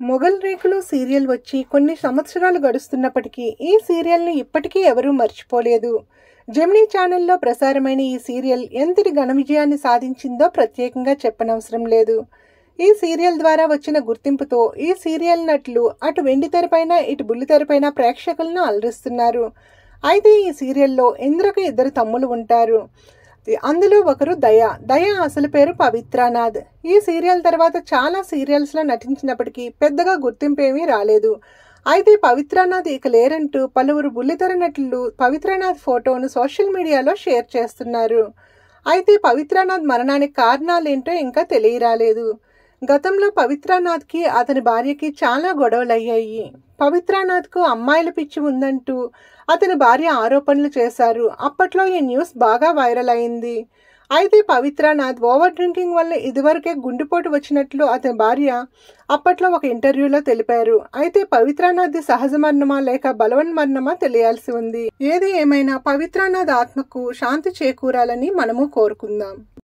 మొగల్ రేకులు సీరియల్ వచ్చి కొన్ని సంవత్సరాలు గడుస్తున్నప్పటికీ ఈ సీరియల్ను ఇప్పటికీ ఎవరూ మర్చిపోలేదు. జెమినీ ఛానల్లో ప్రసారమైన ఈ సీరియల్ ఎంతటి ఘన విజయాన్ని సాధించిందో ప్రత్యేకంగా చెప్పనవసరం లేదు. ఈ సీరియల్ ద్వారా వచ్చిన గుర్తింపుతో ఈ సీరియల్ నటులు అటు వెండితెరపైన ఇటు బుల్లితెరపైన ప్రేక్షకులను అలరిస్తున్నారు. అయితే ఈ సీరియల్లో ఇంద్రకు 2 తమ్ములు ఉంటారు. అందులో ఒకరు దయ అసలు పేరు పవిత్రానాథ్. ఈ సీరియల్ తర్వాత చాలా సీరియల్స్లో నటించినప్పటికీ పెద్దగా గుర్తింపు ఏమీ రాలేదు. అయితే పవిత్రానాథ్ ఇక లేరంటూ పలువురు బుల్లితెర నటులు పవిత్రానాథ్ ఫోటోను సోషల్ మీడియాలో షేర్ చేస్తున్నారు. అయితే పవిత్రానాథ్ మరణానికి కారణాలేంటో ఇంకా తెలియరాలేదు. గతంలో పవిత్రానాథ్కి అతని భార్యకి చాలా గొడవలయ్యాయి. పవిత్రానాథ్కు అమ్మాయిల పిచ్చి ఉందంటూ అతని భార్య ఆరోపణలు చేశారు. అప్పట్లో ఈ న్యూస్ బాగా వైరల్ అయింది. అయితే పవిత్రానాథ్ ఓవర్ డ్రింకింగ్ వల్ల ఇదివరకే గుండెపోటు వచ్చినట్లు అతని భార్య అప్పట్లో ఒక ఇంటర్వ్యూలో తెలిపారు. అయితే పవిత్రానాథ్ సహజ మరణమా లేక బలవన్ మరణమా తెలియాల్సి ఉంది. ఏది ఏమైనా పవిత్రానాథ్ ఆత్మకు శాంతి చేకూరాలని మనము కోరుకుందాం.